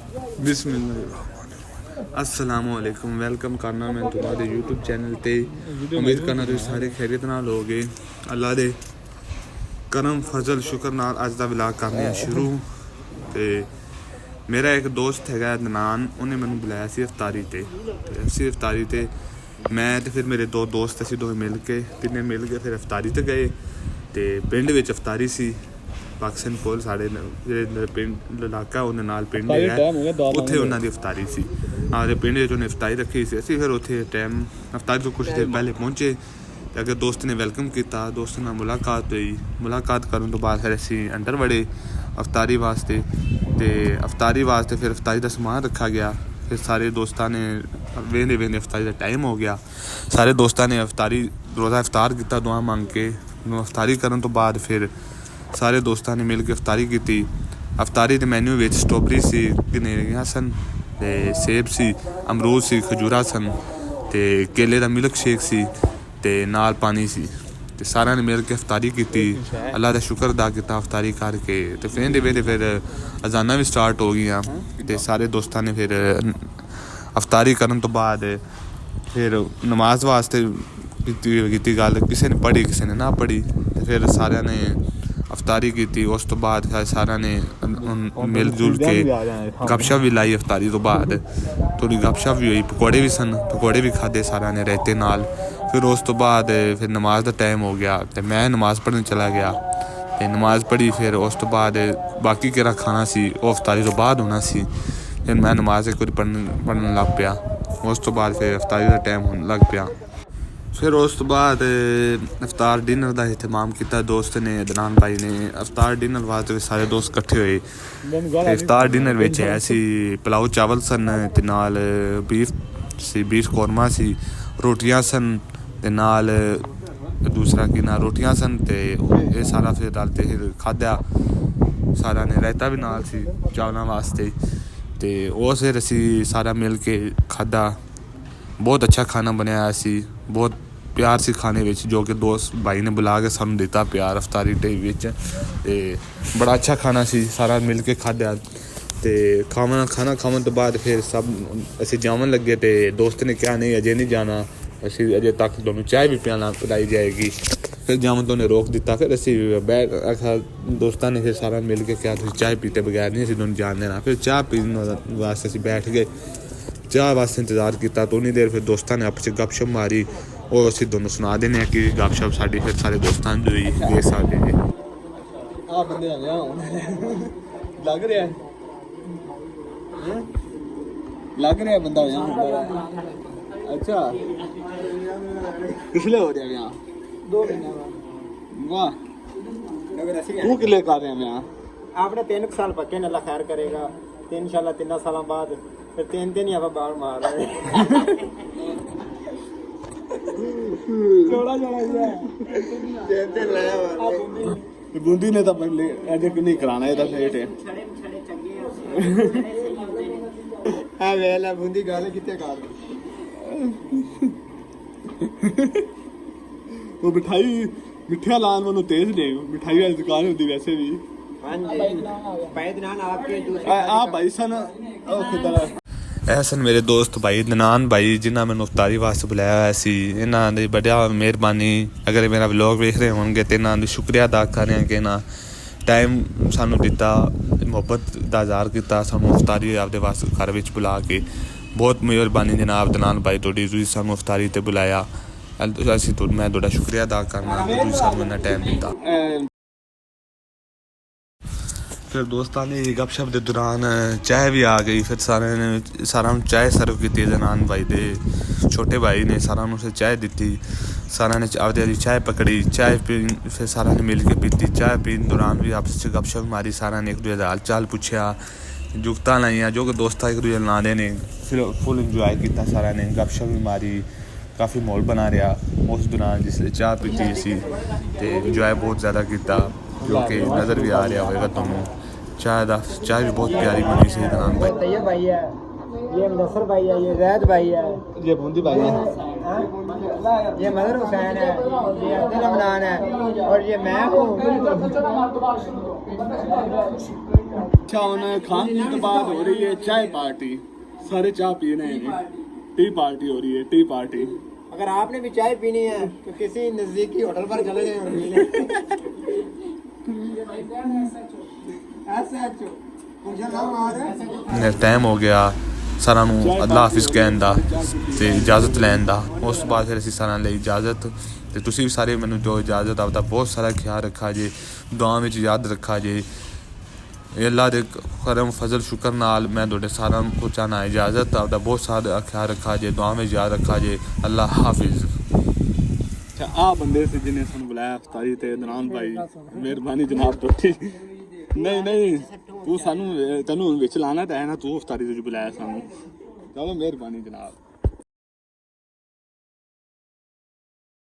बिस्मिल्लाह अस्सलामुअलैकुम। वेलकम करना मैं तुम्हारे यूट्यूब चैनल ते। उम्मीद करना तुम सारे खैरियत नाल होगे। अल्लाह दे करम फजल शुक्र नाल अज दा व्लॉग करने शुरू। ते मेरा एक दोस्त है अदनान, उन्हें मैंने बुलाया सी इफ्तारी ते इफ्तारी ते मैं ते फिर मेरे दो दोस्त असीं दोवें मिल के तिन्ने मिल के फिर इफ्तारी ते गए। ते पिंड विच इफ्तारी सी पाकिस्तान पुल साढ़े जेह्ड़े पिंड इलाका उन्हें नाल पिंड है उत्थे उन्हां दी इफ्तारी सी। आखदे पिंड विच उन्हें इफ्तारी रखी सी। असीं फिर उत्थे टाइम इफ्तारी तो कुछ देर पहले पहुंचे ते अगर दोस्त ने वेलकम किया, दोस्त नाल मुलाकात हुई। मुलाकात करन तो बाद फिर असीं अंदर वड़े इफ्तारी वास्ते। ते इफ्तारी वास्ते फिर इफ्तारी दा समान रखा गया। फिर सारे दोस्तां ने वेंदे वेंदे इफ्तारी दा टाइम हो गया। सारे दोस्तां ने इफ्तारी रोज़ा इफ्तार किया दुआ मंग के। इफ्तारी करन तो बाद फिर सारे दोस्तों ने मिल के इफ्तारी की। इफ्तारी के मैन्यू में स्ट्रॉबेरी सी, गनेरियां सन, सेब सी, अमरूद सी, खजूरा सन, ते केले का मिल्क शेक सी, ते नाल पानी सी। ते सारे ने मिल के इफ्तारी की। अल्लाह का शुक्र अदा किया इफ्तारी करके। तो वेंदे वेंदे फिर अजाना भी स्टार्ट हो गई। तो सारे दोस्तों ने फिर इफ्तारी करन तो बाद फिर नमाज वास्ते की गल, किसी ने पढ़ी किसी ने ना पढ़ी। तो फिर सारे ने इफ्तारी की। उस तो बाद सारा ने मिल जुल के गपशप भी लाई। इफ्तारी तो बाद थोड़ी गपशप भी हुई, पकौड़े भी सन, पकौड़े भी खाधे सारा ने रायते नाल। फिर उस तो बाद फिर नमाज का टाइम हो गया तो मैं नमाज़ पढ़ने चला गया। तो नमाज़ पढ़ी फिर उस तो बाद बाकी केरा खाना सी वो इफ्तारी तो बाद होना सी। फिर मैं नमाज एक बार पढ़न लग पिया। उस तो बाद फिर इफ्तारी का टाइम होने लग पिया। फिर उस तो बाद इफ्तार डिनर का एहतमाम किया दोस्त ने, अदनान भाई ने। इफ्तार डिनर वास्ते सारे दोस्त कट्ठे हुए। इफ्तार डिनर में ऐसी पुलाव चावल सन, ते नाल बीफ सी, बीफ कौरमा सी, रोटियां सन, ते नाल दूसरा की ना रोटियां सन। ते ये सारा फिर डालते फिर खादा। सारा ने रायता भी नाल सी चावलों वास्ते। ते वो फिर असी सारा मिल के खादा। बहुत अच्छा खाना बनाया सी, बहुत प्यार सी खाने विच, जो कि दोस्त भाई ने बुला के सानू दिता प्यार इफ्तारी डे विच। ते बड़ा अच्छा खाना सी, सारा मिल के खादा। ते खाना खावन तो बाद फिर सब असी जावन लगे। तो दोस्त ने कहा नहीं अजे नहीं जाना, असी अजे तक दोनों चाय भी पिलाई जाएगी। फिर जावन तो उन्हें रोक दिता। फिर असी बैठ आखा दोस्तों ने फिर सारा मिल के क्या चाय पीते बगैर नहीं असी दोनों जान देना। फिर चाह पीने वास्ते असी बैठ गए, चाह वास्ते इंतजार किया। तो उन्नी देर फिर दोस्तों ने आपस गपशप मारी और असी दोनों सुना देने कि गपशप साड़ी फिर सारे दोस्तों ने हुई। ये सारे लग रहा बंदा अच्छा पिछले हो रहा 2 महीने वाह तू किले कर रहे हैं आपने 3 साल पक्के अल्लाह खैर करेगा। तो इंशाल्लाह 3 साल बाद फिर 3 ही आप बाल मार रहे जोड़ा बूंदी ने तो अजे नहीं कराना है फेट है वेला बूंदी गल कितने कर वो मिठाई मिठिया लान वालों तेज ने मिठाई वाली दुकान होती वैसे भी। आप भाई सन ਇਹ ਸਨ ਮੇਰੇ ਦੋਸਤ ਭਾਈ ਅਦਨਾਨ ਭਾਈ, ਜਿਨ੍ਹਾਂ ਮੈਨੂੰ ਇਫਤਾਰੀ ਵਾਸਤੇ ਬੁਲਾਇਆ ਹੋਇਆ ਸੀ। ਇਹਨਾਂ ਦੀ ਬੜਾ ਮਿਹਰਬਾਨੀ। ਅਗਰ ਮੇਰਾ ਵਲੌਗ ਵੇਖ ਰਹੇ ਹੋਣਗੇ ਤਾਂ ਇਹਨਾਂ ਦਾ ਸ਼ੁਕਰੀਆ ਅਦਾ ਕਰ ਰਹੇ ਹਾਂ ਕਿ ਇਹਨਾਂ ਟਾਈਮ ਸਾਨੂੰ ਦਿੱਤਾ, ਮੁਹੱਬਤ ਦਾ ਇਜ਼ਹਾਰ ਕੀਤਾ, ਸਾਨੂੰ ਇਫਤਾਰੀ ਆਪਦੇ ਵਾਸਤੇ ਘਰ ਵਿੱਚ ਬੁਲਾ ਕੇ। ਬਹੁਤ ਮਿਹਰਬਾਨੀ ਜਨਾਬ ਅਦਨਾਨ ਭਾਈ ਤੁਹਾਡੀ, ਤੁਸੀਂ ਸਾਨੂੰ ਇਫਤਾਰੀ 'ਤੇ ਬੁਲਾਇਆ। ਅਸੀਂ ਮੈਂ ਤੁਹਾਡਾ ਸ਼ੁਕਰੀਆ ਅਦਾ ਕਰਨਾ ਕਿ ਤੁਸੀਂ ਸਾਨੂੰ ਇੰਨਾ ਟਾਈਮ ਦਿੱਤਾ। फिर दोस्तों ने गपशप के दौरान चाय भी आ गई। फिर सारा चाय सर्व की। अदनान भाई दे छोटे भाई ने सारा उसे चाय दी। सारा ने आपदी चाय पकड़ी, चाय पी फिर सारा ने मिल के पीती। चाय पीने दौरान भी आपस में गपशप मारी। सारा ने एक दूसरे का हाल चाल पूछा, जुगत लाइया जो कि दोस्त एक दूसरे लाने ने। फिर फुल इंजॉय किया। सारा ने गपशप भी मारी, काफ़ी माहौल बना रहा उस दौरान जिसले चाह पीती सी। तो इंजॉय बहुत ज़्यादा किया, जो कि नज़र भी आ रहा होगा तुमको। चाय भी बहुत प्यारी बनी सी। अदनान भाई तैयब भाई है, ये मुदस्सर भाई है, ये जैद भाई है, ये बूंदी भाई है, ये मदर हुसैन है, ये अब्दुल रमजान है और ये मैं हूँ। अच्छा उन्हें खाने के बाद हो रही है चाय पार्टी। सारे चाय पी रहे हैं। टी पार्टी हो रही है, टी पार्टी। अगर आपने भी चाय पीनी है तो किसी नजदीकी होटल पर चले जाएं और पी लें। ਟਾਈਮ ਹੋ ਗਿਆ ਸਾਰਿਆਂ ਨੂੰ ਅੱਲਾ ਹਾਫਿਜ਼ ਕਹਿਣ ਦਾ ਤੇ ਇਜਾਜ਼ਤ ਲੈਣ ਦਾ। ਉਸ ਤੋਂ ਬਾਅਦ ਫਿਰ ਅਸੀਂ ਸਾਰਿਆਂ ਲਈ ਇਜਾਜ਼ਤ, ਤੇ ਤੁਸੀਂ ਵੀ ਸਾਰੇ ਮੈਨੂੰ ਜੋ ਇਜਾਜ਼ਤ, ਆਪਦਾ ਬਹੁਤ ਸਾਰਾ ਖਿਆਲ ਰੱਖਾ ਜੇ, ਦੁਆ ਵਿੱਚ ਯਾਦ ਰੱਖਾ ਜੇ। ਇਹ ਅੱਲਾ ਦੇ ਕਰਮ ਫਜ਼ਲ ਸ਼ੁਕਰ ਨਾਲ ਮੈਂ ਤੁਹਾਡੇ ਸਾਰਿਆਂ ਨੂੰ ਚਾਹੁੰਦਾ ਇਜਾਜ਼ਤ, ਆਪਦਾ ਬਹੁਤ ਸਾਰਾ ਖਿਆਲ ਰੱਖਾ ਜੇ, ਦੁਆ ਵਿੱਚ ਯਾਦ ਰੱਖਾ ਜੇ। ਅੱਲਾ ਹਾਫਿਜ਼। अच्छा आ बंदे से जिन्हें सन बुलाया अफ्तारी ते अदनान भाई, मेहरबानी जनाब टोटी। नहीं तू सानू तेनू विच लाना ते है ना, तू अफ्तारी ते बुलाया सानू। चलो मेहरबानी जनाब।